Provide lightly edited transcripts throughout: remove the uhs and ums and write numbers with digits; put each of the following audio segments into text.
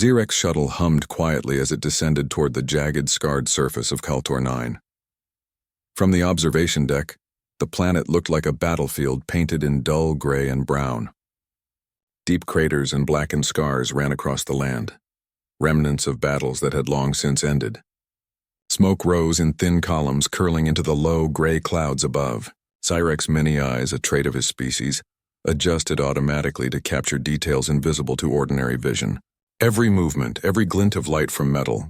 Zirek's shuttle hummed quietly as it descended toward the jagged, scarred surface of Kaltor 9. From the observation deck, the planet looked like a battlefield painted in dull gray and brown. Deep craters and blackened scars ran across the land, remnants of battles that had long since ended. Smoke rose in thin columns curling into the low, gray clouds above. Zirek's many eyes, a trait of his species, adjusted automatically to capture details invisible to ordinary vision. Every movement, every glint of light from metal,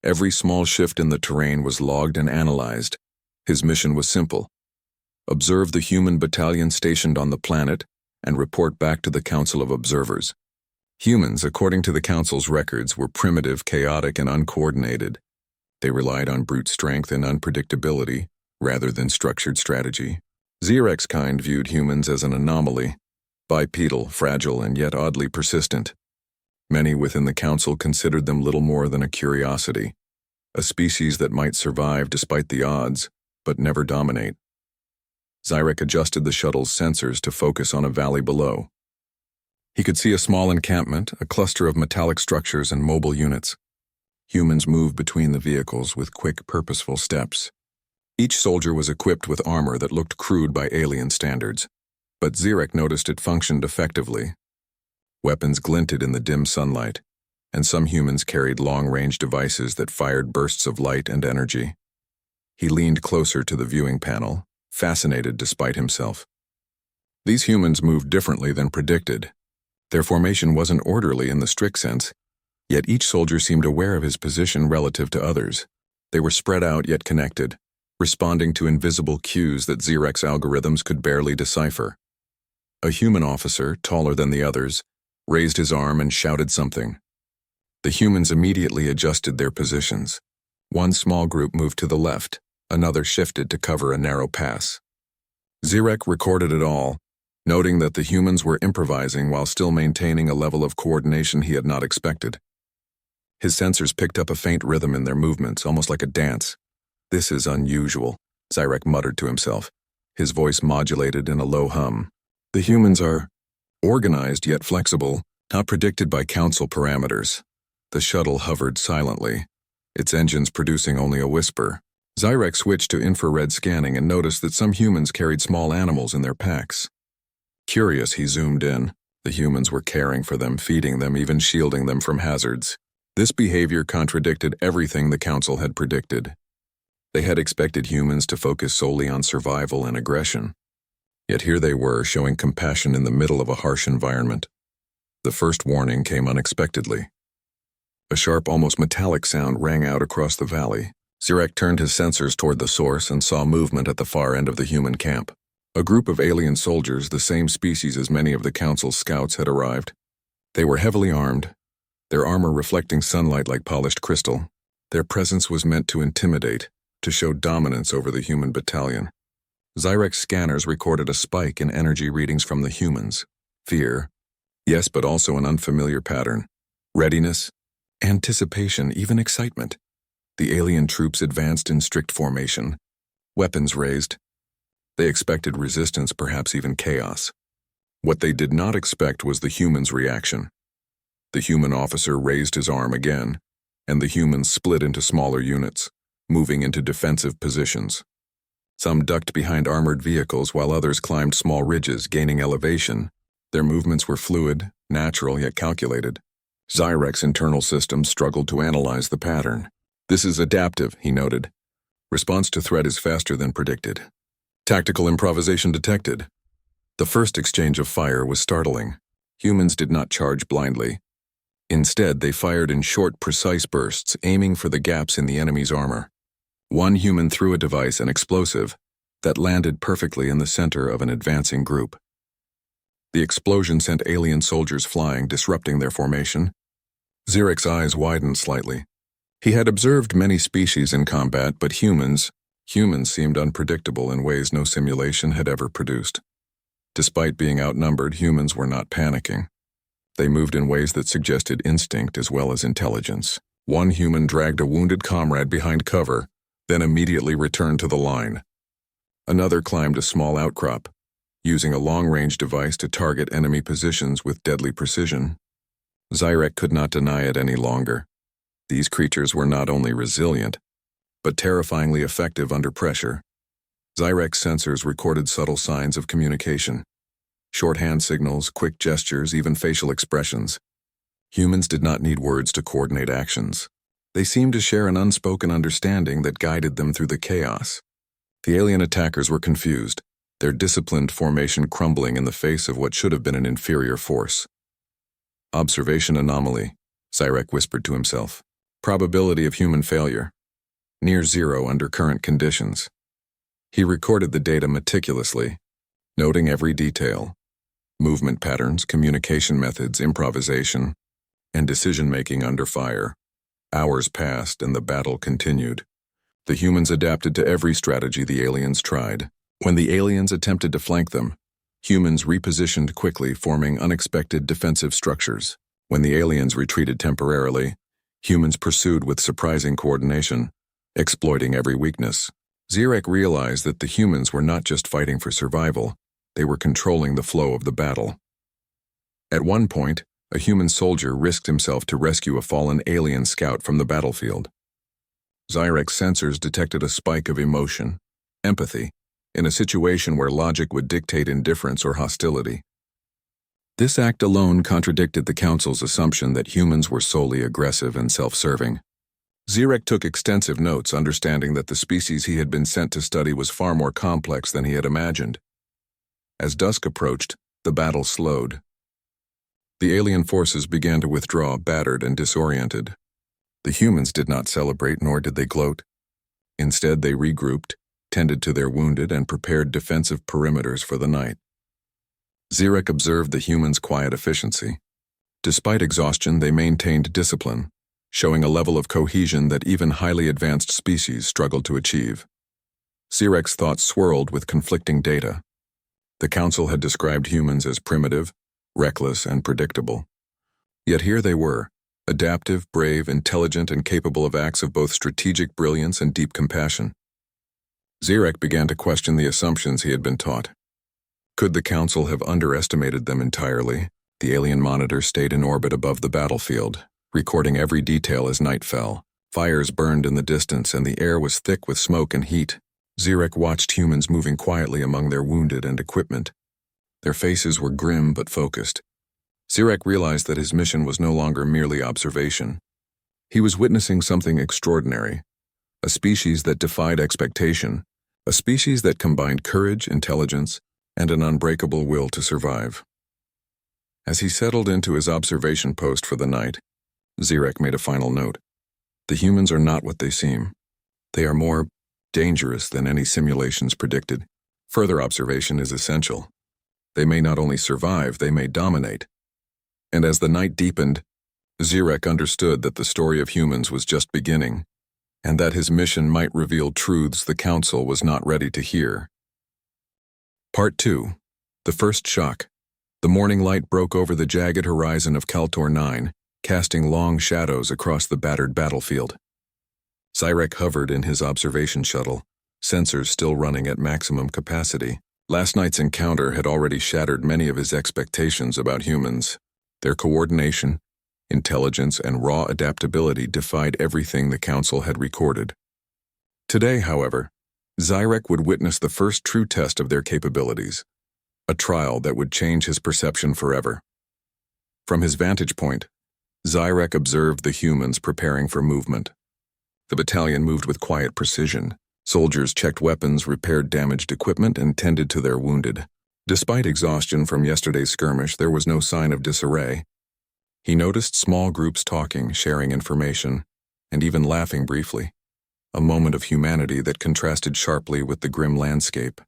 every small shift in the terrain was logged and analyzed. His mission was simple: observe the human battalion stationed on the planet and report back to the Council of Observers. Humans, according to the Council's records, were primitive, chaotic, and uncoordinated. They relied on brute strength and unpredictability rather than structured strategy. Zirek's kind viewed humans as an anomaly, bipedal, fragile, and yet oddly persistent. Many within the Council considered them little more than a curiosity, a species that might survive despite the odds, but never dominate. Zirek adjusted the shuttle's sensors to focus on a valley below. He could see a small encampment, a cluster of metallic structures and mobile units. Humans moved between the vehicles with quick, purposeful steps. Each soldier was equipped with armor that looked crude by alien standards, but Zirek noticed it functioned effectively. Weapons glinted in the dim sunlight, and some humans carried long-range devices that fired bursts of light and energy. He leaned closer to the viewing panel, fascinated despite himself. These humans moved differently than predicted. Their formation wasn't orderly in the strict sense, yet each soldier seemed aware of his position relative to others. They were spread out yet connected, responding to invisible cues that Zirek's algorithms could barely decipher. A human officer, taller than the others, raised his arm and shouted something. The humans immediately adjusted their positions. One small group moved to the left, another shifted to cover a narrow pass. Zirek recorded it all, noting that the humans were improvising while still maintaining a level of coordination he had not expected. His sensors picked up a faint rhythm in their movements, almost like a dance. "This is unusual," Zirek muttered to himself, his voice modulated in a low hum. "The humans are organized yet flexible, not predicted by Council parameters." The shuttle hovered silently, its engines producing only a whisper. Zirek switched to infrared scanning and noticed that some humans carried small animals in their packs. Curious, he zoomed in. The humans were caring for them, feeding them, even shielding them from hazards. This behavior contradicted everything the Council had predicted. They had expected humans to focus solely on survival and aggression. Yet here they were, showing compassion in the middle of a harsh environment. The first warning came unexpectedly. A sharp, almost metallic sound rang out across the valley. Zirek turned his sensors toward the source and saw movement at the far end of the human camp. A group of alien soldiers, the same species as many of the Council's scouts, had arrived. They were heavily armed, their armor reflecting sunlight like polished crystal. Their presence was meant to intimidate, to show dominance over the human battalion. Zirek's scanners recorded a spike in energy readings from the humans. Fear, yes, but also an unfamiliar pattern. Readiness, anticipation, even excitement. The alien troops advanced in strict formation, weapons raised. They expected resistance, perhaps even chaos. What they did not expect was the humans' reaction. The human officer raised his arm again, and the humans split into smaller units, moving into defensive positions. Some ducked behind armored vehicles while others climbed small ridges, gaining elevation. Their movements were fluid, natural yet calculated. Zirek's internal systems struggled to analyze the pattern. "This is adaptive," he noted. "Response to threat is faster than predicted. Tactical improvisation detected." The first exchange of fire was startling. Humans did not charge blindly. Instead, they fired in short, precise bursts, aiming for the gaps in the enemy's armor. One human threw a device, an explosive, that landed perfectly in the center of an advancing group. The explosion sent alien soldiers flying, disrupting their formation. Zirek's eyes widened slightly. He had observed many species in combat, but humans seemed unpredictable in ways no simulation had ever produced. Despite being outnumbered, humans were not panicking. They moved in ways that suggested instinct as well as intelligence. One human dragged a wounded comrade behind cover, then immediately returned to the line. Another climbed a small outcrop, using a long-range device to target enemy positions with deadly precision. Zyrek could not deny it any longer. These creatures were not only resilient, but terrifyingly effective under pressure. Zyrek's sensors recorded subtle signs of communication. Shorthand signals, quick gestures, even facial expressions. Humans did not need words to coordinate actions. They seemed to share an unspoken understanding that guided them through the chaos. The alien attackers were confused, their disciplined formation crumbling in the face of what should have been an inferior force. Observation anomaly, Zyrek whispered to himself. Probability of human failure. Near zero under current conditions. He recorded the data meticulously, noting every detail. Movement patterns, communication methods, improvisation, and decision-making under fire. Hours passed and the battle continued. The humans adapted to every strategy the aliens tried. When the aliens attempted to flank them, humans repositioned quickly, forming unexpected defensive structures. When the aliens retreated temporarily, humans pursued with surprising coordination, exploiting every weakness. Zyrek realized that the humans were not just fighting for survival, they were controlling the flow of the battle. At one point, a human soldier risked himself to rescue a fallen alien scout from the battlefield. Zyrek's sensors detected a spike of emotion, empathy, in a situation where logic would dictate indifference or hostility. This act alone contradicted the Council's assumption that humans were solely aggressive and self-serving. Zyrek took extensive notes, understanding that the species he had been sent to study was far more complex than he had imagined. As dusk approached, the battle slowed. The alien forces began to withdraw, battered and disoriented. The humans did not celebrate, nor did they gloat. Instead, they regrouped, tended to their wounded, and prepared defensive perimeters for the night. Zyrek observed the humans' quiet efficiency. Despite exhaustion, they maintained discipline, showing a level of cohesion that even highly advanced species struggled to achieve. Zyrek's thoughts swirled with conflicting data. The Council had described humans as primitive, reckless, and predictable. Yet here they were, adaptive, brave, intelligent, and capable of acts of both strategic brilliance and deep compassion. Zyrek began to question the assumptions he had been taught. Could the Council have underestimated them entirely? The alien monitor stayed in orbit above the battlefield, recording every detail as night fell. Fires burned in the distance and the air was thick with smoke and heat. Zyrek watched humans moving quietly among their wounded and equipment. Their faces were grim but focused. Zyrek realized that his mission was no longer merely observation. He was witnessing something extraordinary, a species that defied expectation, a species that combined courage, intelligence, and an unbreakable will to survive. As he settled into his observation post for the night, Zyrek made a final note. The humans are not what they seem. They are more dangerous than any simulations predicted. Further observation is essential. They may not only survive, they may dominate. And as the night deepened, Zyrek understood that the story of humans was just beginning, and that his mission might reveal truths the Council was not ready to hear. Part 2. The First Shock. The morning light broke over the jagged horizon of Kaltor 9, casting long shadows across the battered battlefield. Zyrek hovered in his observation shuttle, sensors still running at maximum capacity. Last night's encounter had already shattered many of his expectations about humans. Their coordination, intelligence, and raw adaptability defied everything the Council had recorded. Today, however, Zyrek would witness the first true test of their capabilities, a trial that would change his perception forever. From his vantage point, Zyrek observed the humans preparing for movement. The battalion moved with quiet precision. Soldiers checked weapons, repaired damaged equipment, and tended to their wounded. Despite exhaustion from yesterday's skirmish, there was no sign of disarray. He noticed small groups talking, sharing information, and even laughing briefly. A moment of humanity that contrasted sharply with the grim landscape.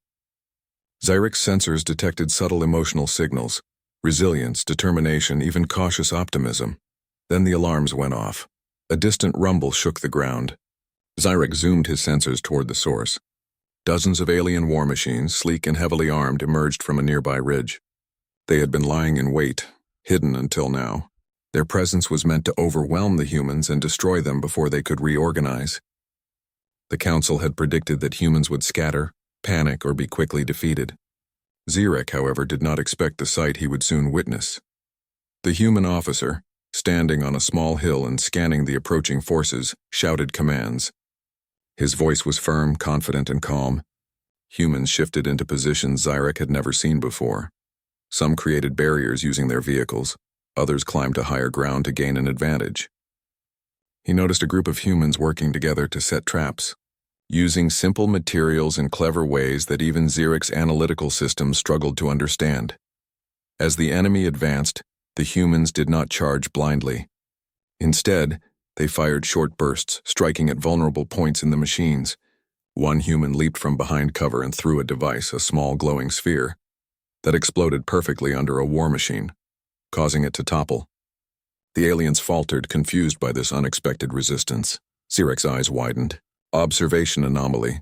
Zyrek's sensors detected subtle emotional signals, resilience, determination, even cautious optimism. Then the alarms went off. A distant rumble shook the ground. Zyrek zoomed his sensors toward the source. Dozens of alien war machines, sleek and heavily armed, emerged from a nearby ridge. They had been lying in wait, hidden until now. Their presence was meant to overwhelm the humans and destroy them before they could reorganize. The Council had predicted that humans would scatter, panic, or be quickly defeated. Zyrek, however, did not expect the sight he would soon witness. The human officer, standing on a small hill and scanning the approaching forces, shouted commands. His voice was firm, confident, and calm. Humans shifted into positions Zyrek had never seen before. Some created barriers using their vehicles, others climbed to higher ground to gain an advantage. He noticed a group of humans working together to set traps, using simple materials in clever ways that even Zyrek's analytical system struggled to understand. As the enemy advanced, the humans did not charge blindly. Instead, they fired short bursts, striking at vulnerable points in the machines. One human leaped from behind cover and threw a device, a small glowing sphere, that exploded perfectly under a war machine, causing it to topple. The aliens faltered, confused by this unexpected resistance. Zyrek's eyes widened. Observation anomaly.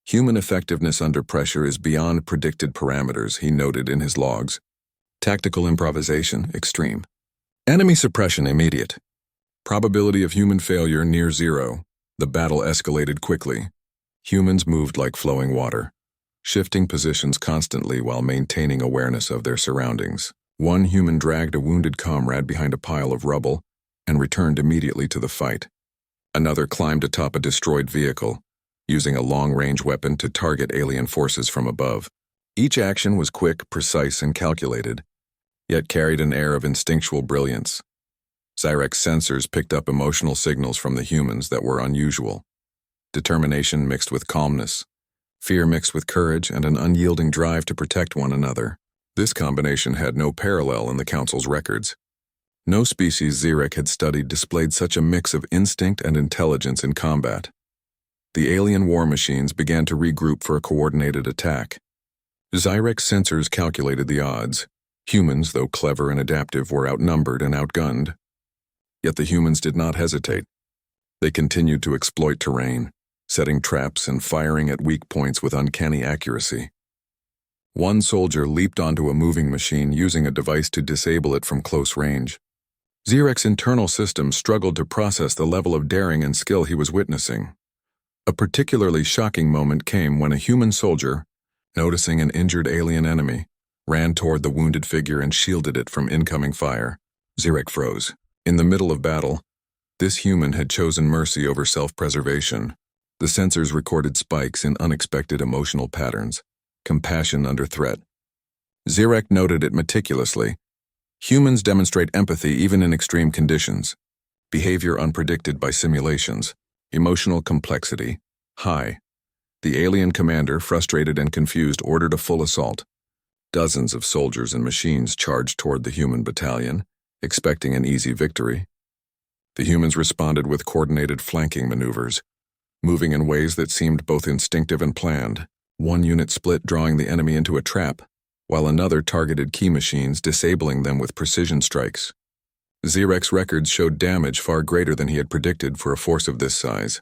Human effectiveness under pressure is beyond predicted parameters, he noted in his logs. Tactical improvisation, extreme. Enemy suppression, immediate. Probability of human failure near zero. The battle escalated quickly. Humans moved like flowing water, shifting positions constantly while maintaining awareness of their surroundings. One human dragged a wounded comrade behind a pile of rubble and returned immediately to the fight. Another climbed atop a destroyed vehicle, using a long-range weapon to target alien forces from above. Each action was quick, precise, and calculated, yet carried an air of instinctual brilliance. Zyrek's sensors picked up emotional signals from the humans that were unusual. Determination mixed with calmness, fear mixed with courage, and an unyielding drive to protect one another. This combination had no parallel in the Council's records. No species Zyrek had studied displayed such a mix of instinct and intelligence in combat. The alien war machines began to regroup for a coordinated attack. Zyrek's sensors calculated the odds. Humans, though clever and adaptive, were outnumbered and outgunned. Yet the humans did not hesitate. They continued to exploit terrain, setting traps and firing at weak points with uncanny accuracy. One soldier leaped onto a moving machine using a device to disable it from close range. Zyrek's internal system struggled to process the level of daring and skill he was witnessing. A particularly shocking moment came when a human soldier, noticing an injured alien enemy, ran toward the wounded figure and shielded it from incoming fire. Zyrek froze. In the middle of battle, this human had chosen mercy over self-preservation. The sensors recorded spikes in unexpected emotional patterns, compassion under threat. Zyrek noted it meticulously. Humans demonstrate empathy even in extreme conditions. Behavior unpredicted by simulations. Emotional complexity high. The alien commander, frustrated and confused, ordered a full assault. Dozens of soldiers and machines charged toward the human battalion, expecting an easy victory. The humans responded with coordinated flanking maneuvers, moving in ways that seemed both instinctive and planned. One unit split, drawing the enemy into a trap, while another targeted key machines, disabling them with precision strikes. Zyrek's records showed damage far greater than he had predicted for a force of this size.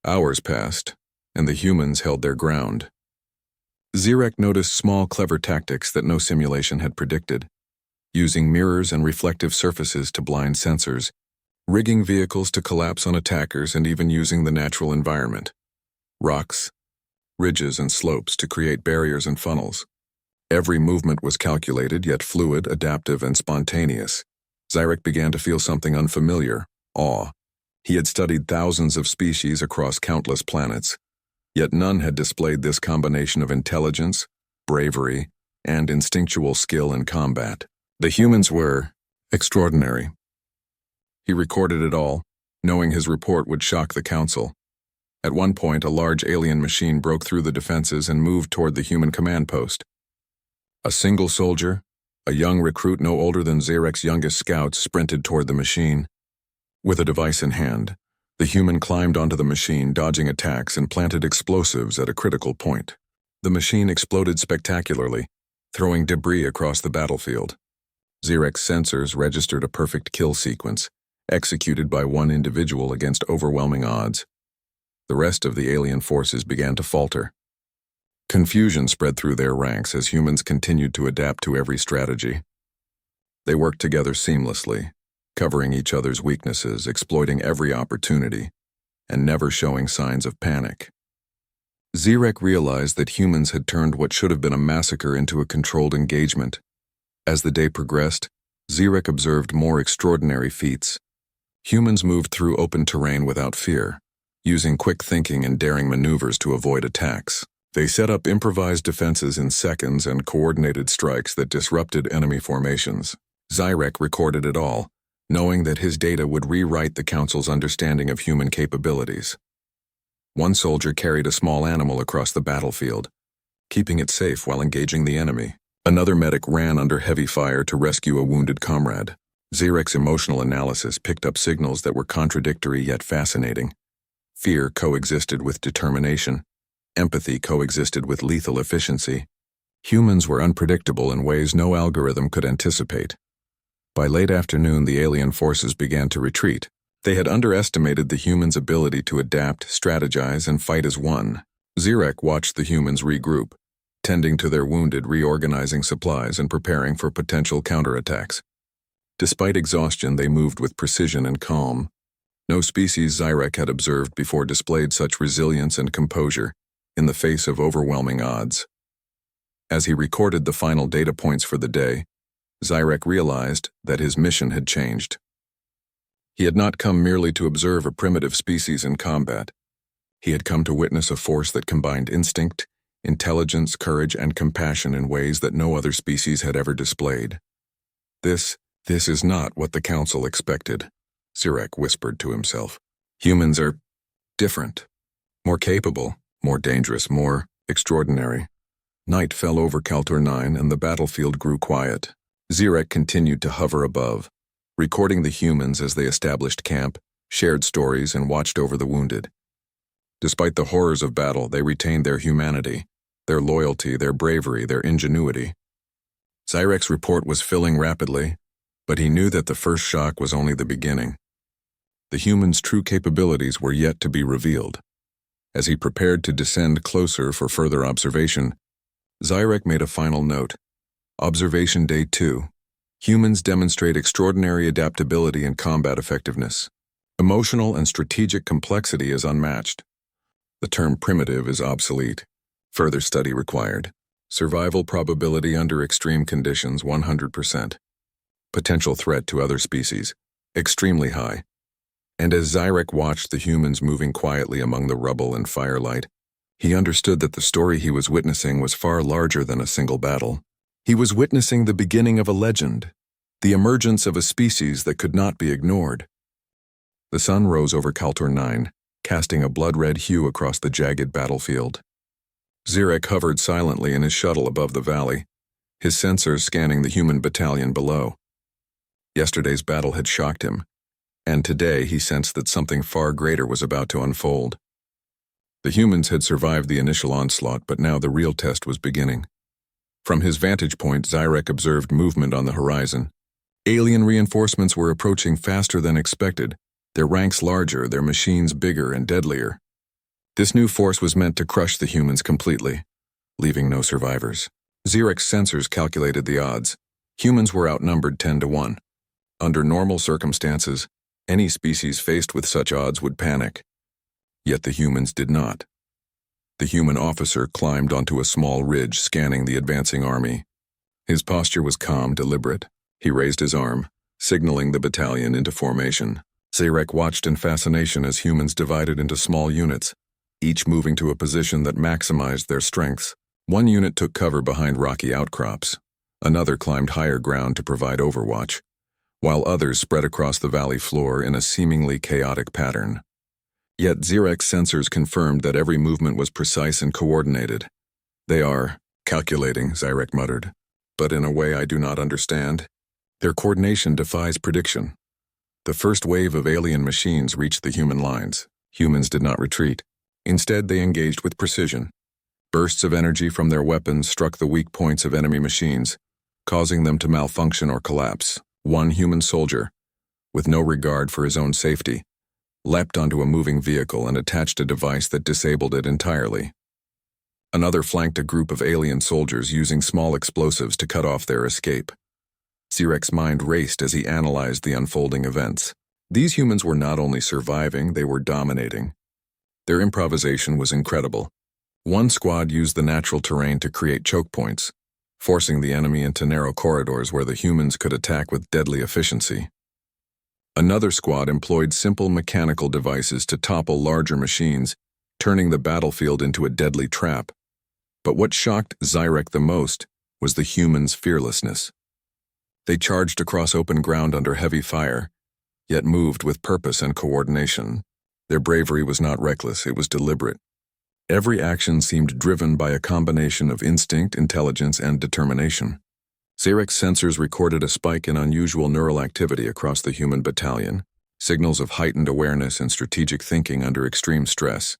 Hours passed, and the humans held their ground. Zyrek noticed small, clever tactics that no simulation had predicted, using mirrors and reflective surfaces to blind sensors, rigging vehicles to collapse on attackers, and even using the natural environment, rocks, ridges, and slopes to create barriers and funnels. Every movement was calculated, yet fluid, adaptive, and spontaneous. Zyrek began to feel something unfamiliar, awe. He had studied thousands of species across countless planets, yet none had displayed this combination of intelligence, bravery, and instinctual skill in combat. The humans were extraordinary. He recorded it all, knowing his report would shock the Council. At one point, a large alien machine broke through the defenses and moved toward the human command post. A single soldier, a young recruit no older than Zyrek's youngest scouts, sprinted toward the machine. With a device in hand, the human climbed onto the machine, dodging attacks, and planted explosives at a critical point. The machine exploded spectacularly, throwing debris across the battlefield. Zyrek's sensors registered a perfect kill sequence, executed by one individual against overwhelming odds. The rest of the alien forces began to falter. Confusion spread through their ranks as humans continued to adapt to every strategy. They worked together seamlessly, covering each other's weaknesses, exploiting every opportunity, and never showing signs of panic. Zyrek realized that humans had turned what should have been a massacre into a controlled engagement. As the day progressed, Zirek observed more extraordinary feats. Humans moved through open terrain without fear, using quick thinking and daring maneuvers to avoid attacks. They set up improvised defenses in seconds and coordinated strikes that disrupted enemy formations. Zirek recorded it all, knowing that his data would rewrite the Council's understanding of human capabilities. One soldier carried a small animal across the battlefield, keeping it safe while engaging the enemy. Another medic ran under heavy fire to rescue a wounded comrade. Zirek's emotional analysis picked up signals that were contradictory yet fascinating. Fear coexisted with determination. Empathy coexisted with lethal efficiency. Humans were unpredictable in ways no algorithm could anticipate. By late afternoon, the alien forces began to retreat. They had underestimated the humans' ability to adapt, strategize, and fight as one. Zirek watched the humans regroup, tending to their wounded, reorganizing supplies, and preparing for potential counterattacks. Despite exhaustion, they moved with precision and calm. No species Zirek had observed before displayed such resilience and composure in the face of overwhelming odds. As he recorded the final data points for the day, Zirek realized that his mission had changed. He had not come merely to observe a primitive species in combat. He had come to witness a force that combined instinct, intelligence, courage, and compassion in ways that no other species had ever displayed. This is not what the Council expected, Zirek whispered to himself. Humans are different, more capable, more dangerous, more extraordinary. Night fell over Kaltor 9 and the battlefield grew quiet. Zirek continued to hover above, recording the humans as they established camp, shared stories, and watched over the wounded. Despite the horrors of battle, they retained their humanity, their loyalty, their bravery, their ingenuity. Zirek's report was filling rapidly, but he knew that the first shock was only the beginning. The humans' true capabilities were yet to be revealed. As he prepared to descend closer for further observation, Zirek made a final note. Observation Day 2. Humans demonstrate extraordinary adaptability and combat effectiveness. Emotional and strategic complexity is unmatched. The term primitive is obsolete. Further study required. Survival probability under extreme conditions 100%. Potential threat to other species, extremely high. And as Zirek watched the humans moving quietly among the rubble and firelight, he understood that the story he was witnessing was far larger than a single battle. He was witnessing the beginning of a legend, the emergence of a species that could not be ignored. The sun rose over Kaltor 9, casting a blood-red hue across the jagged battlefield. Zirek hovered silently in his shuttle above the valley, his sensors scanning the human battalion below. Yesterday's battle had shocked him, and today he sensed that something far greater was about to unfold. The humans had survived the initial onslaught, but now the real test was beginning. From his vantage point, Zirek observed movement on the horizon. Alien reinforcements were approaching faster than expected, their ranks larger, their machines bigger and deadlier. This new force was meant to crush the humans completely, leaving no survivors. Zirek's sensors calculated the odds. Humans were outnumbered 10-1. Under normal circumstances, any species faced with such odds would panic. Yet the humans did not. The human officer climbed onto a small ridge scanning the advancing army. His posture was calm, deliberate. He raised his arm, signaling the battalion into formation. Zirek watched in fascination as humans divided into small units, each moving to a position that maximized their strengths. One unit took cover behind rocky outcrops. Another climbed higher ground to provide overwatch, while others spread across the valley floor in a seemingly chaotic pattern. Yet Zirek's sensors confirmed that every movement was precise and coordinated. "They are calculating," Zirek muttered, "but in a way I do not understand. Their coordination defies prediction." The first wave of alien machines reached the human lines. Humans did not retreat. Instead, they engaged with precision. Bursts of energy from their weapons struck the weak points of enemy machines, causing them to malfunction or collapse. One human soldier, with no regard for his own safety, leapt onto a moving vehicle and attached a device that disabled it entirely. Another flanked a group of alien soldiers using small explosives to cut off their escape. Zirek's mind raced as he analyzed the unfolding events. These humans were not only surviving, they were dominating. Their improvisation was incredible. One squad used the natural terrain to create choke points, forcing the enemy into narrow corridors where the humans could attack with deadly efficiency. Another squad employed simple mechanical devices to topple larger machines, turning the battlefield into a deadly trap. But what shocked Zyrek the most was the humans' fearlessness. They charged across open ground under heavy fire, yet moved with purpose and coordination. Their bravery was not reckless, it was deliberate. Every action seemed driven by a combination of instinct, intelligence, and determination. Zyrek's sensors recorded a spike in unusual neural activity across the human battalion, signals of heightened awareness and strategic thinking under extreme stress.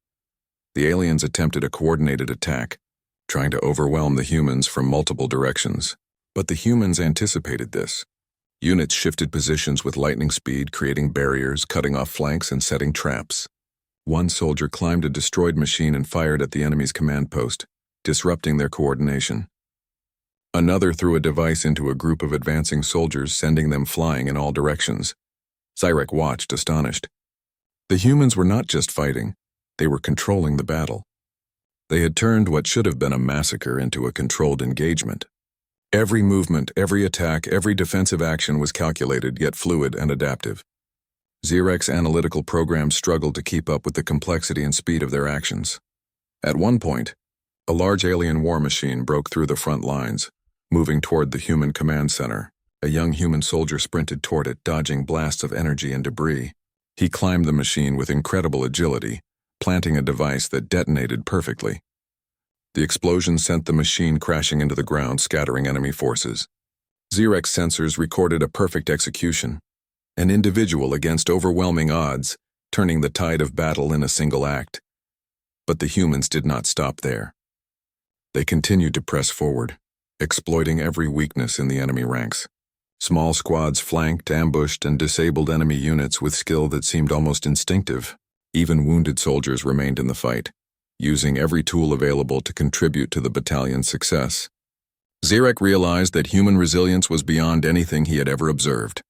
The aliens attempted a coordinated attack, trying to overwhelm the humans from multiple directions. But the humans anticipated this. Units shifted positions with lightning speed, creating barriers, cutting off flanks, and setting traps. One soldier climbed a destroyed machine and fired at the enemy's command post, disrupting their coordination. Another threw a device into a group of advancing soldiers, sending them flying in all directions. Zyrek watched, astonished. The humans were not just fighting, they were controlling the battle. They had turned what should have been a massacre into a controlled engagement. Every movement, every attack, every defensive action was calculated yet fluid and adaptive. Zyrek's analytical program struggled to keep up with the complexity and speed of their actions. At one point, a large alien war machine broke through the front lines, moving toward the human command center. A young human soldier sprinted toward it, dodging blasts of energy and debris. He climbed the machine with incredible agility, planting a device that detonated perfectly. The explosion sent the machine crashing into the ground, scattering enemy forces. Zyrek's sensors recorded a perfect execution, an individual against overwhelming odds, turning the tide of battle in a single act. But the humans did not stop there. They continued to press forward, exploiting every weakness in the enemy ranks. Small squads flanked, ambushed, and disabled enemy units with skill that seemed almost instinctive. Even wounded soldiers remained in the fight, using every tool available to contribute to the battalion's success. Zyrek realized that human resilience was beyond anything he had ever observed.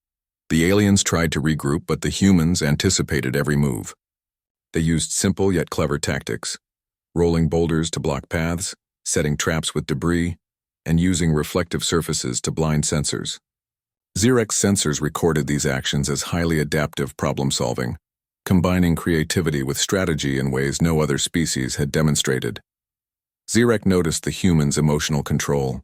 The aliens tried to regroup, but the humans anticipated every move. They used simple yet clever tactics, rolling boulders to block paths, setting traps with debris, and using reflective surfaces to blind sensors. Zyrek's sensors recorded these actions as highly adaptive problem-solving, combining creativity with strategy in ways no other species had demonstrated. Zyrek noticed the humans' emotional control.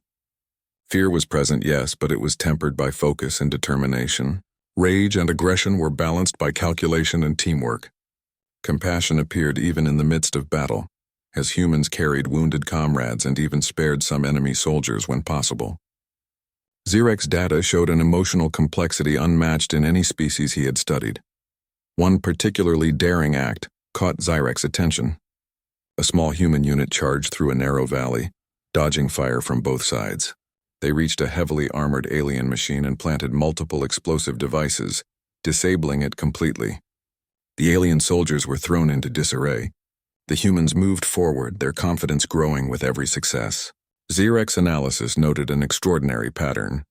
Fear was present, yes, but it was tempered by focus and determination. Rage and aggression were balanced by calculation and teamwork. Compassion appeared even in the midst of battle, as humans carried wounded comrades and even spared some enemy soldiers when possible. Zyrek's data showed an emotional complexity unmatched in any species he had studied. One particularly daring act caught Zyrek's attention. A small human unit charged through a narrow valley, dodging fire from both sides. They reached a heavily armored alien machine and planted multiple explosive devices, disabling it completely. The alien soldiers were thrown into disarray. The humans moved forward, their confidence growing with every success. Zyrek's analysis noted an extraordinary pattern.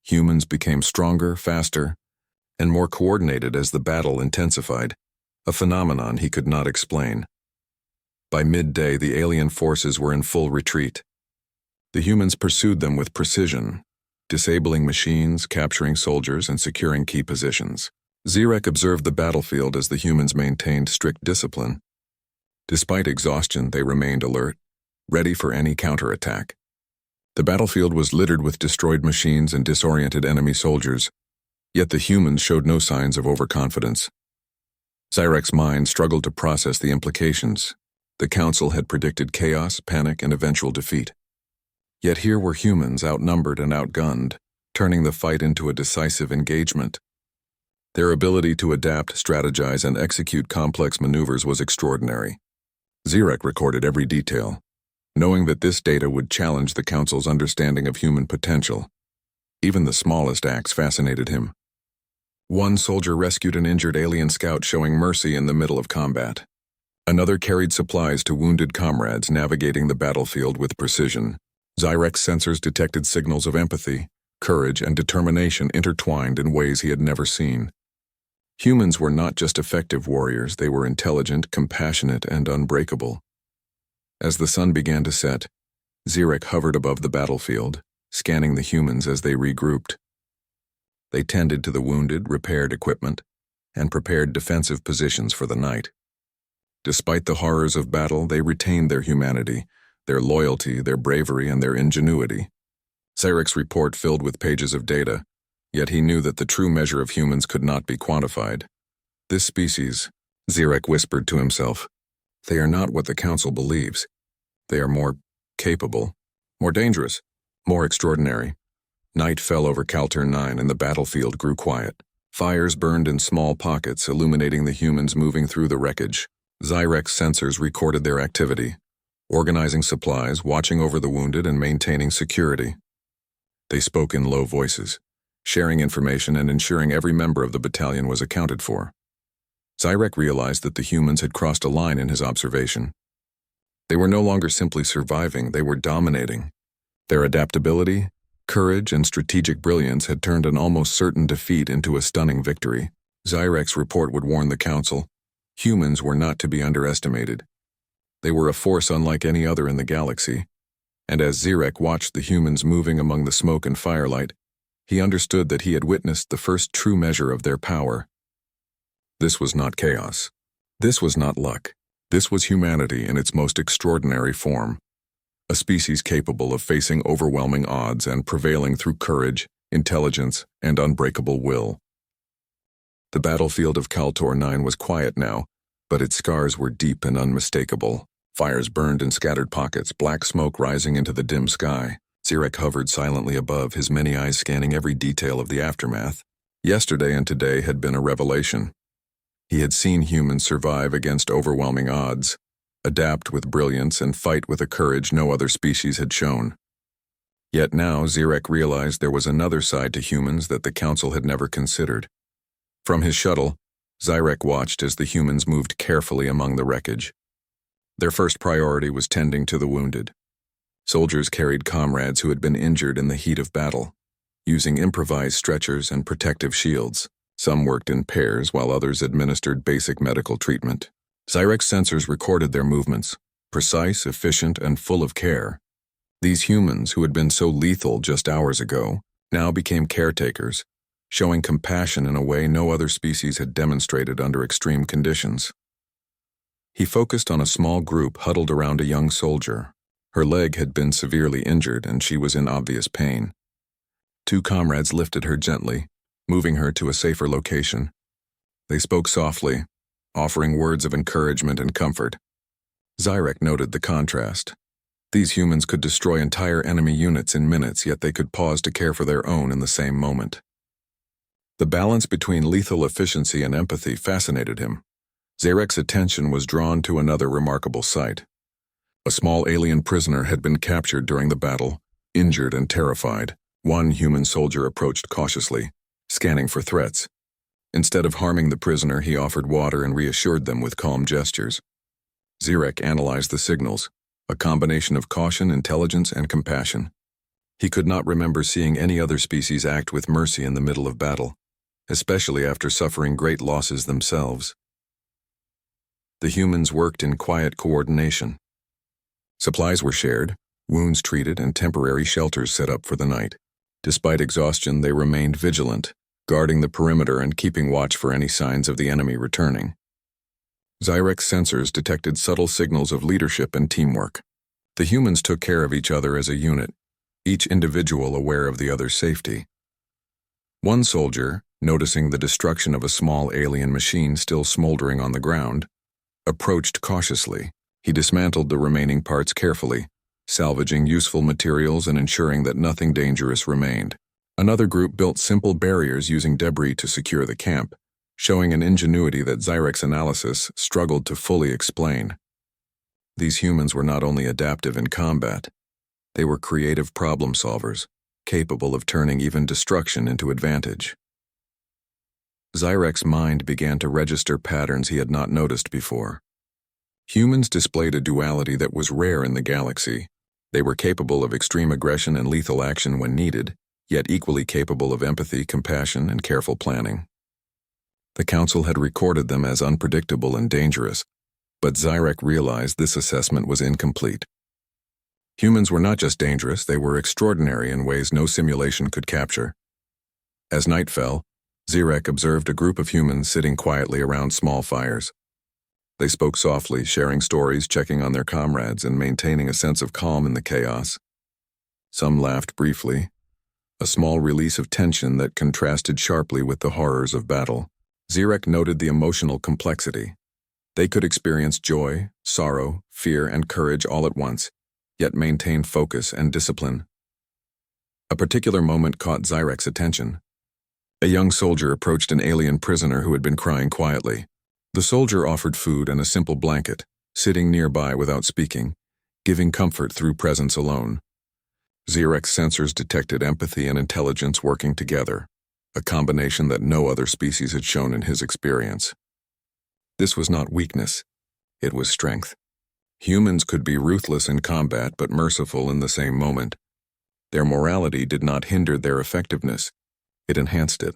Humans became stronger, faster, and more coordinated as the battle intensified, a phenomenon he could not explain. By midday, the alien forces were in full retreat. The humans pursued them with precision, disabling machines, capturing soldiers, and securing key positions. Zyrek observed the battlefield as the humans maintained strict discipline. Despite exhaustion, they remained alert, ready for any counterattack. The battlefield was littered with destroyed machines and disoriented enemy soldiers, yet the humans showed no signs of overconfidence. Zyrek's mind struggled to process the implications. The Council had predicted chaos, panic, and eventual defeat. Yet here were humans outnumbered and outgunned, turning the fight into a decisive engagement. Their ability to adapt, strategize, and execute complex maneuvers was extraordinary. Zyrek recorded every detail, knowing that this data would challenge the Council's understanding of human potential. Even the smallest acts fascinated him. One soldier rescued an injured alien scout, showing mercy in the middle of combat. Another carried supplies to wounded comrades, navigating the battlefield with precision. Zyrek's sensors detected signals of empathy, courage, and determination intertwined in ways he had never seen. Humans were not just effective warriors, they were intelligent, compassionate, and unbreakable. As the sun began to set, Zyrek hovered above the battlefield, scanning the humans as they regrouped. They tended to the wounded, repaired equipment, and prepared defensive positions for the night. Despite the horrors of battle, they retained their humanity, their loyalty, their bravery, and their ingenuity. Zarek's report filled with pages of data, yet he knew that the true measure of humans could not be quantified. This species, Zarek whispered to himself, they are not what the Council believes. They are more capable, more dangerous, more extraordinary. Night fell over Kalturn 9 and the battlefield grew quiet. Fires burned in small pockets, illuminating the humans moving through the wreckage. Zarek's sensors recorded their activity, organizing supplies, watching over the wounded, and maintaining security. They spoke in low voices, sharing information and ensuring every member of the battalion was accounted for. Zarek realized that the humans had crossed a line in his observation. They were no longer simply surviving, they were dominating. Their adaptability, courage, and strategic brilliance had turned an almost certain defeat into a stunning victory. Zarek's report would warn the Council, humans were not to be underestimated. They were a force unlike any other in the galaxy, and as Zarek watched the humans moving among the smoke and firelight, he understood that he had witnessed the first true measure of their power. This was not chaos. This was not luck. This was humanity in its most extraordinary form. A species capable of facing overwhelming odds and prevailing through courage, intelligence, and unbreakable will. The battlefield of Kalturn 9 was quiet now, but its scars were deep and unmistakable. Fires burned in scattered pockets, black smoke rising into the dim sky. Zarek hovered silently above, his many eyes scanning every detail of the aftermath. Yesterday and today had been a revelation. He had seen humans survive against overwhelming odds, adapt with brilliance, and fight with a courage no other species had shown. Yet now Zarek realized there was another side to humans that the Council had never considered. From his shuttle, Zarek watched as the humans moved carefully among the wreckage. Their first priority was tending to the wounded. Soldiers carried comrades who had been injured in the heat of battle, using improvised stretchers and protective shields. Some worked in pairs while others administered basic medical treatment. Zarek's sensors recorded their movements, precise, efficient, and full of care. These humans, who had been so lethal just hours ago, now became caretakers, showing compassion in a way no other species had demonstrated under extreme conditions. He focused on a small group huddled around a young soldier. Her leg had been severely injured and she was in obvious pain. Two comrades lifted her gently, moving her to a safer location. They spoke softly, offering words of encouragement and comfort. Zarek noted the contrast. These humans could destroy entire enemy units in minutes, yet they could pause to care for their own in the same moment. The balance between lethal efficiency and empathy fascinated him. Zarek's attention was drawn to another remarkable sight. A small alien prisoner had been captured during the battle, injured and terrified. One human soldier approached cautiously, scanning for threats. Instead of harming the prisoner, he offered water and reassured them with calm gestures. Zarek analyzed the signals, a combination of caution, intelligence, and compassion. He could not remember seeing any other species act with mercy in the middle of battle, especially after suffering great losses themselves. The humans worked in quiet coordination. Supplies were shared, wounds treated, and temporary shelters set up for the night. Despite exhaustion, they remained vigilant, guarding the perimeter and keeping watch for any signs of the enemy returning. Zarek's sensors detected subtle signals of leadership and teamwork. The humans took care of each other as a unit, each individual aware of the other's safety. One soldier, noticing the destruction of a small alien machine still smoldering on the ground, approached cautiously. He dismantled the remaining parts carefully, salvaging useful materials and ensuring that nothing dangerous remained. Another group built simple barriers using debris to secure the camp, showing an ingenuity that Zarek's analysis struggled to fully explain. These humans were not only adaptive in combat, they were creative problem solvers, capable of turning even destruction into advantage. Zarek's mind began to register patterns he had not noticed before. Humans displayed a duality that was rare in the galaxy. They were capable of extreme aggression and lethal action when needed, yet equally capable of empathy, compassion, and careful planning. The Council had recorded them as unpredictable and dangerous, but Zarek realized this assessment was incomplete. Humans were not just dangerous, they were extraordinary in ways no simulation could capture. As night fell, Zirek observed a group of humans sitting quietly around small fires. They spoke softly, sharing stories, checking on their comrades, and maintaining a sense of calm in the chaos. Some laughed briefly, a small release of tension that contrasted sharply with the horrors of battle. Zirek noted the emotional complexity. They could experience joy, sorrow, fear, and courage all at once, yet maintain focus and discipline. A particular moment caught Zirek's attention. A young soldier approached an alien prisoner who had been crying quietly. The soldier offered food and a simple blanket, sitting nearby without speaking, giving comfort through presence alone. Zirek's sensors detected empathy and intelligence working together, a combination that no other species had shown in his experience. This was not weakness, it was strength. Humans could be ruthless in combat but merciful in the same moment. Their morality did not hinder their effectiveness, it enhanced it.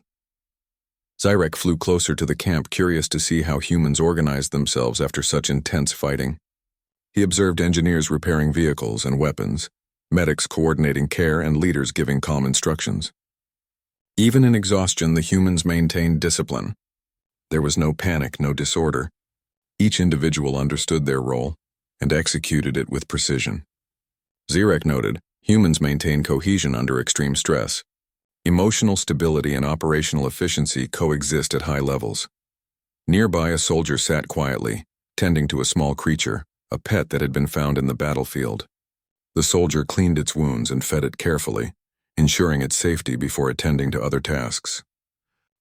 Zirek flew closer to the camp, curious to see how humans organized themselves after such intense fighting. He observed engineers repairing vehicles and weapons, medics coordinating care, and leaders giving calm instructions. Even in exhaustion, the humans maintained discipline. There was no panic, no disorder. Each individual understood their role and executed it with precision. Zirek noted, humans maintain cohesion under extreme stress. Emotional stability and operational efficiency coexist at high levels. Nearby, a soldier sat quietly, tending to a small creature, a pet that had been found in the battlefield. The soldier cleaned its wounds and fed it carefully, ensuring its safety before attending to other tasks.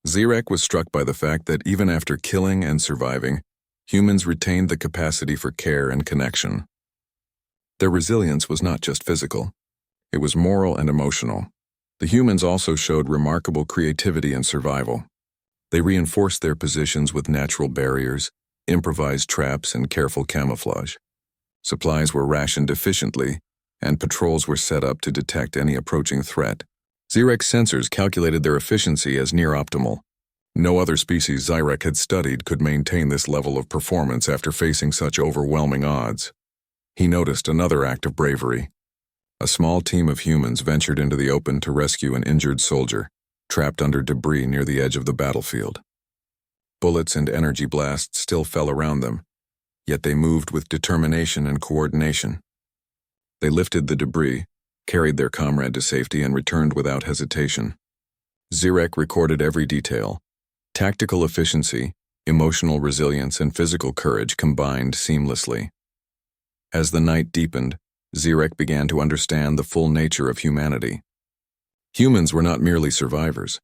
Zirek was struck by the fact that even after killing and surviving, humans retained the capacity for care and connection. Their resilience was not just physical, it was moral and emotional. The humans also showed remarkable creativity and survival. They reinforced their positions with natural barriers, improvised traps, and careful camouflage. Supplies were rationed efficiently, and patrols were set up to detect any approaching threat. Zirek's sensors calculated their efficiency as near optimal. No other species Zirek had studied could maintain this level of performance after facing such overwhelming odds. He noticed another act of bravery. A small team of humans ventured into the open to rescue an injured soldier, trapped under debris near the edge of the battlefield. Bullets and energy blasts still fell around them, yet they moved with determination and coordination. They lifted the debris, carried their comrade to safety, and returned without hesitation. Zirek recorded every detail. Tactical efficiency, emotional resilience, and physical courage combined seamlessly. As the night deepened, Zirek began to understand the full nature of humanity. Humans were not merely survivors.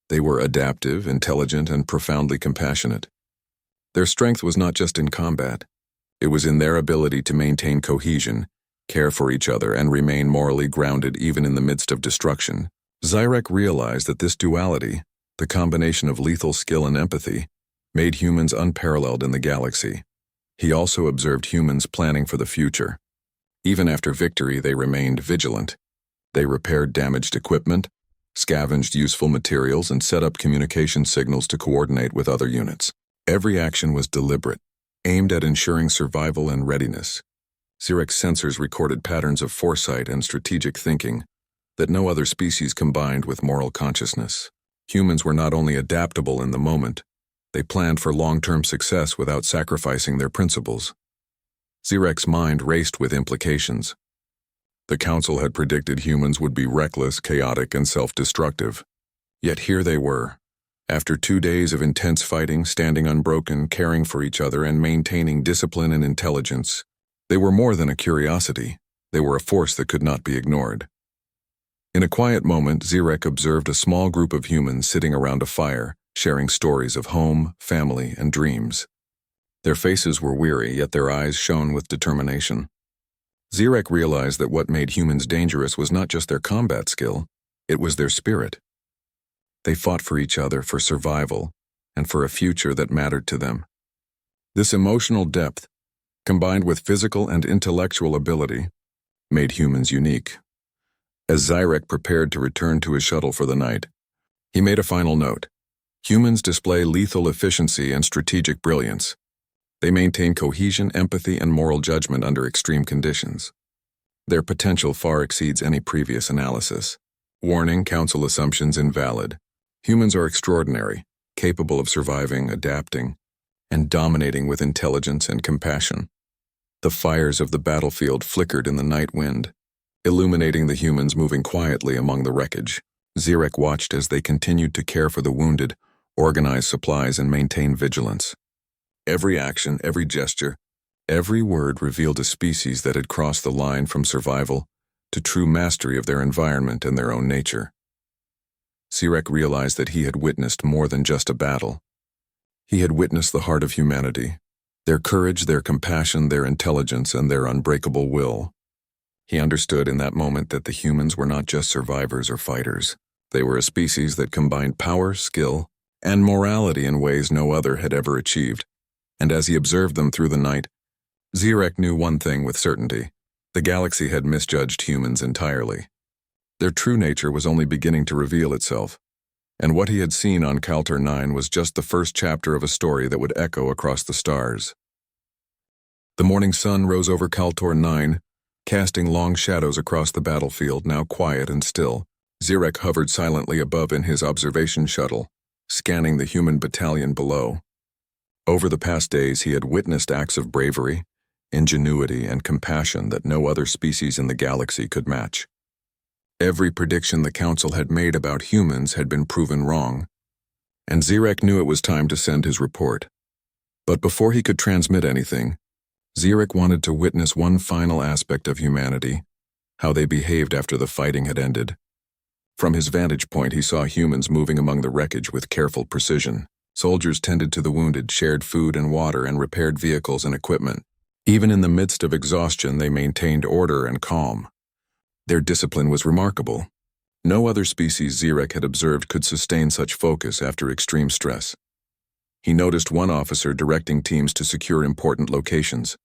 They were adaptive, intelligent, and profoundly compassionate. Their strength was not just in combat. It was in their ability to maintain cohesion, care for each other, and remain morally grounded even in the midst of destruction. Zirek realized that this duality, the combination of lethal skill and empathy, made humans unparalleled in the galaxy. He also observed humans planning for the future. Even after victory, they remained vigilant. They repaired damaged equipment, scavenged useful materials, and set up communication signals to coordinate with other units. Every action was deliberate, aimed at ensuring survival and readiness. Zirek's sensors recorded patterns of foresight and strategic thinking that no other species combined with moral consciousness. Humans were not only adaptable in the moment, they planned for long-term success without sacrificing their principles. Zirek's mind raced with implications. The Council had predicted humans would be reckless, chaotic, and self-destructive. Yet here they were. After 2 days of intense fighting, standing unbroken, caring for each other, and maintaining discipline and intelligence, they were more than a curiosity. They were a force that could not be ignored. In a quiet moment, Zirek observed a small group of humans sitting around a fire, sharing stories of home, family, and dreams. Their faces were weary, yet their eyes shone with determination. Zirek realized that what made humans dangerous was not just their combat skill, it was their spirit. They fought for each other, for survival, and for a future that mattered to them. This emotional depth, combined with physical and intellectual ability, made humans unique. As Zirek prepared to return to his shuttle for the night, he made a final note. Humans display lethal efficiency and strategic brilliance. They maintain cohesion, empathy, and moral judgment under extreme conditions. Their potential far exceeds any previous analysis. Warning, Council assumptions invalid. Humans are extraordinary, capable of surviving, adapting, and dominating with intelligence and compassion. The fires of the battlefield flickered in the night wind, illuminating the humans moving quietly among the wreckage. Zirek watched as they continued to care for the wounded, organize supplies, and maintain vigilance. Every action, every gesture, every word revealed a species that had crossed the line from survival to true mastery of their environment and their own nature. Zirek realized that he had witnessed more than just a battle. He had witnessed the heart of humanity, their courage, their compassion, their intelligence, and their unbreakable will. He understood in that moment that the humans were not just survivors or fighters. They were a species that combined power, skill, and morality in ways no other had ever achieved. And as he observed them through the night, Zirek knew one thing with certainty. The galaxy had misjudged humans entirely. Their true nature was only beginning to reveal itself, and what he had seen on Kaltor 9 was just the first chapter of a story that would echo across the stars. The morning sun rose over Kaltor 9, casting long shadows across the battlefield, now quiet and still. Zirek hovered silently above in his observation shuttle, scanning the human battalion below. Over the past days, he had witnessed acts of bravery, ingenuity, and compassion that no other species in the galaxy could match. Every prediction the Council had made about humans had been proven wrong, and Zirek knew it was time to send his report. But before he could transmit anything, Zirek wanted to witness one final aspect of humanity, how they behaved after the fighting had ended. From his vantage point, he saw humans moving among the wreckage with careful precision. Soldiers tended to the wounded, shared food and water, and repaired vehicles and equipment. Even in the midst of exhaustion, they maintained order and calm. Their discipline was remarkable. No other species Zirek had observed could sustain such focus after extreme stress. He noticed one officer directing teams to secure important locations,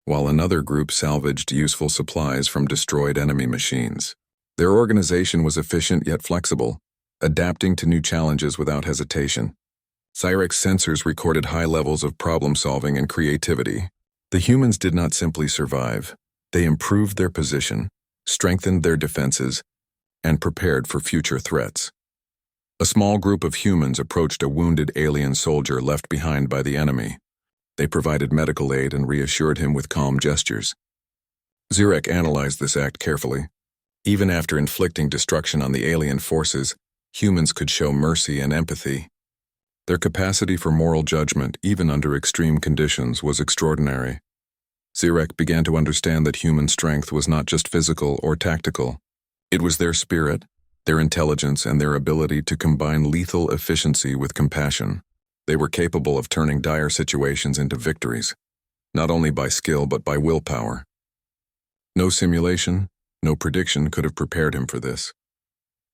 while another group salvaged useful supplies from destroyed enemy machines. Their organization was efficient yet flexible, adapting to new challenges without hesitation. Zirek's sensors recorded high levels of problem-solving and creativity. The humans did not simply survive. They improved their position, strengthened their defenses, and prepared for future threats. A small group of humans approached a wounded alien soldier left behind by the enemy. They provided medical aid and reassured him with calm gestures. Zirek analyzed this act carefully. Even after inflicting destruction on the alien forces, humans could show mercy and empathy. Their capacity for moral judgment, even under extreme conditions, was extraordinary. Zirek began to understand that human strength was not just physical or tactical. It was their spirit, their intelligence, and their ability to combine lethal efficiency with compassion. They were capable of turning dire situations into victories, not only by skill but by willpower. No simulation, no prediction could have prepared him for this.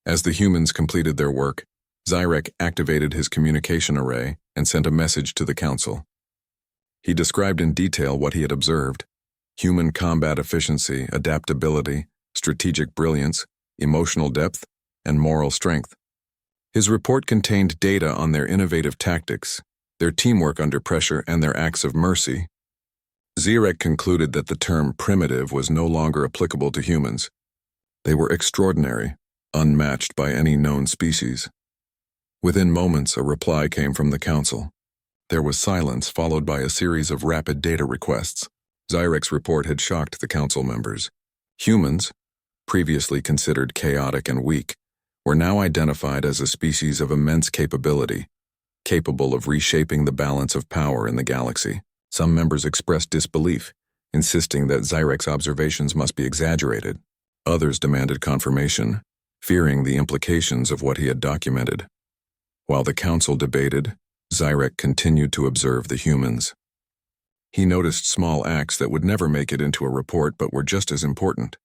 As the humans completed their work, Zirek activated his communication array and sent a message to the Council. He described in detail what he had observed: human combat efficiency, adaptability, strategic brilliance, emotional depth, and moral strength. His report contained data on their innovative tactics, their teamwork under pressure, and their acts of mercy. Zirek concluded that the term primitive was no longer applicable to humans. They were extraordinary, unmatched by any known species. Within moments, a reply came from the Council. There was silence, followed by a series of rapid data requests. Zirek's report had shocked the Council members. Humans, previously considered chaotic and weak, were now identified as a species of immense capability, capable of reshaping the balance of power in the galaxy. Some members expressed disbelief, insisting that Zirek's observations must be exaggerated. Others demanded confirmation, fearing the implications of what he had documented. While the Council debated, Zirek continued to observe the humans. He noticed small acts that would never make it into a report but were just as important.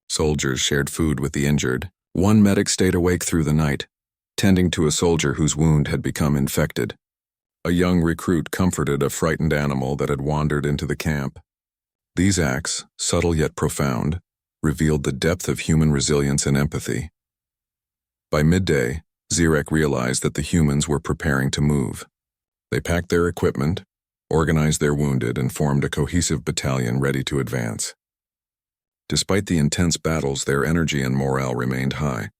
Soldiers shared food with the injured. One medic stayed awake through the night, tending to a soldier whose wound had become infected. A young recruit comforted a frightened animal that had wandered into the camp. These acts, subtle yet profound, revealed the depth of human resilience and empathy. By midday, Zirek realized that the humans were preparing to move. They packed their equipment, organized their wounded, and formed a cohesive battalion ready to advance. Despite the intense battles, their energy and morale remained high.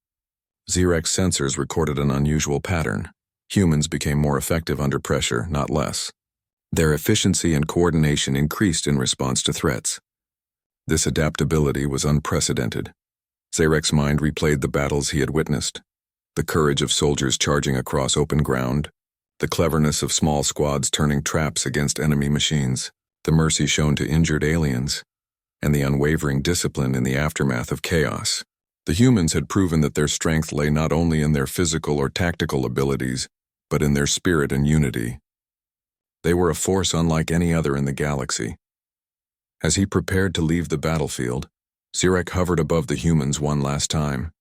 Zirek's sensors recorded an unusual pattern. Humans became more effective under pressure, not less. Their efficiency and coordination increased in response to threats. This adaptability was unprecedented. Zirek's mind replayed the battles he had witnessed. The courage of soldiers charging across open ground, the cleverness of small squads turning traps against enemy machines, the mercy shown to injured aliens, and the unwavering discipline in the aftermath of chaos. The humans had proven that their strength lay not only in their physical or tactical abilities, but in their spirit and unity. They were a force unlike any other in the galaxy. As he prepared to leave the battlefield, Zirek hovered above the humans one last time.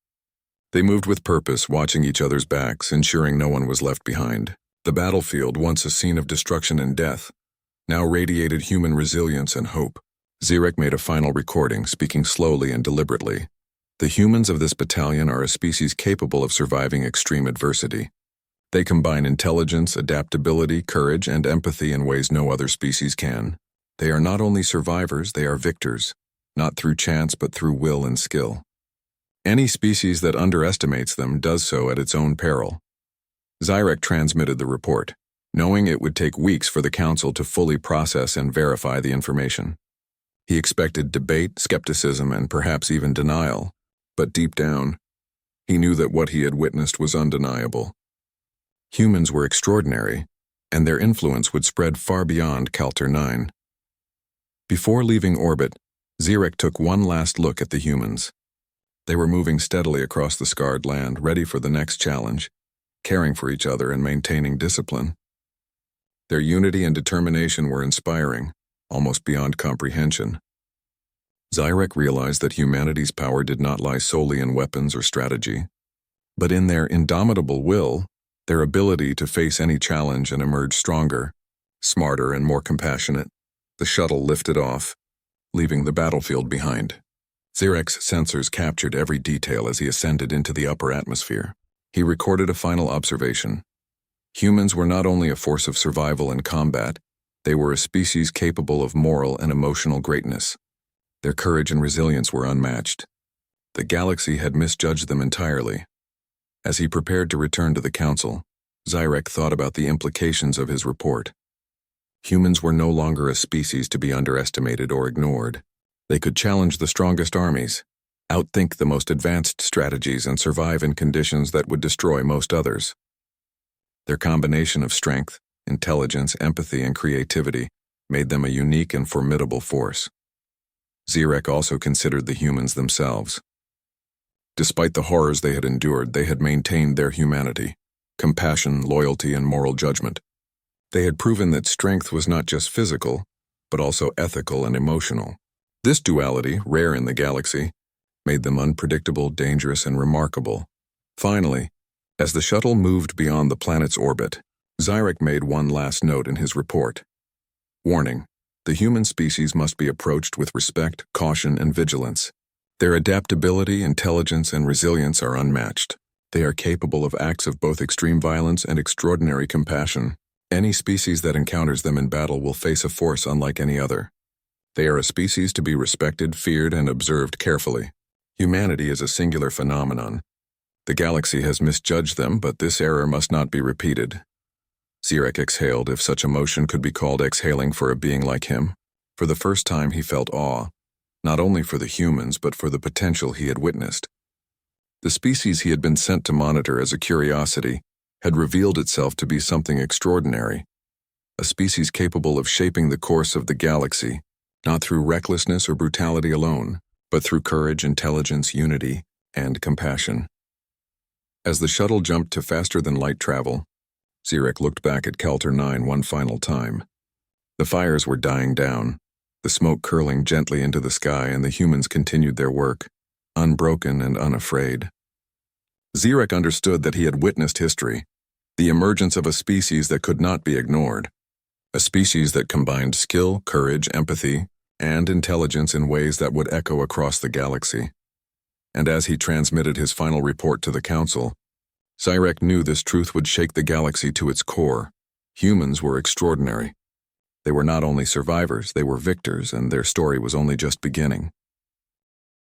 They moved with purpose, watching each other's backs, ensuring no one was left behind. The battlefield, once a scene of destruction and death, now radiated human resilience and hope. Zirek made a final recording, speaking slowly and deliberately. The humans of this battalion are a species capable of surviving extreme adversity. They combine intelligence, adaptability, courage, and empathy in ways no other species can. They are not only survivors, they are victors, not through chance but through will and skill. Any species that underestimates them does so at its own peril. Zirek transmitted the report, knowing it would take weeks for the Council to fully process and verify the information. He expected debate, skepticism, and perhaps even denial, but deep down, he knew that what he had witnessed was undeniable. Humans were extraordinary, and their influence would spread far beyond Kaltor 9. Before leaving orbit, Zirek took one last look at the humans. They were moving steadily across the scarred land, ready for the next challenge, caring for each other and maintaining discipline. Their unity and determination were inspiring, almost beyond comprehension. Zirek realized that humanity's power did not lie solely in weapons or strategy, but in their indomitable will, their ability to face any challenge and emerge stronger, smarter, and more compassionate. The shuttle lifted off, leaving the battlefield behind. Zirek's sensors captured every detail as he ascended into the upper atmosphere. He recorded a final observation. Humans were not only a force of survival and combat, they were a species capable of moral and emotional greatness. Their courage and resilience were unmatched. The galaxy had misjudged them entirely. As he prepared to return to the Council, Zirek thought about the implications of his report. Humans were no longer a species to be underestimated or ignored. They could challenge the strongest armies, outthink the most advanced strategies, and survive in conditions that would destroy most others. Their combination of strength, intelligence, empathy, and creativity made them a unique and formidable force. Zirek also considered the humans themselves. Despite the horrors they had endured, they had maintained their humanity, compassion, loyalty, and moral judgment. They had proven that strength was not just physical, but also ethical and emotional. This duality, rare in the galaxy, made them unpredictable, dangerous, and remarkable. Finally, as the shuttle moved beyond the planet's orbit, Zirek made one last note in his report. Warning: the human species must be approached with respect, caution, and vigilance. Their adaptability, intelligence, and resilience are unmatched. They are capable of acts of both extreme violence and extraordinary compassion. Any species that encounters them in battle will face a force unlike any other. They are a species to be respected, feared, and observed carefully. Humanity is a singular phenomenon. The galaxy has misjudged them, but this error must not be repeated. Zirek exhaled, if such emotion could be called exhaling for a being like him. For the first time he felt awe, not only for the humans, but for the potential he had witnessed. The species he had been sent to monitor as a curiosity had revealed itself to be something extraordinary, a species capable of shaping the course of the galaxy, not through recklessness or brutality alone, but through courage, intelligence, unity, and compassion. As the shuttle jumped to faster-than-light travel, Zirek looked back at Kaltor 9 one final time. The fires were dying down, the smoke curling gently into the sky, and the humans continued their work, unbroken and unafraid. Zirek understood that he had witnessed history, the emergence of a species that could not be ignored, a species that combined skill, courage, empathy, and intelligence in ways that would echo across the galaxy. And as he transmitted his final report to the Council, Zirek knew this truth would shake the galaxy to its core. Humans were extraordinary. They were not only survivors, they were victors, and their story was only just beginning.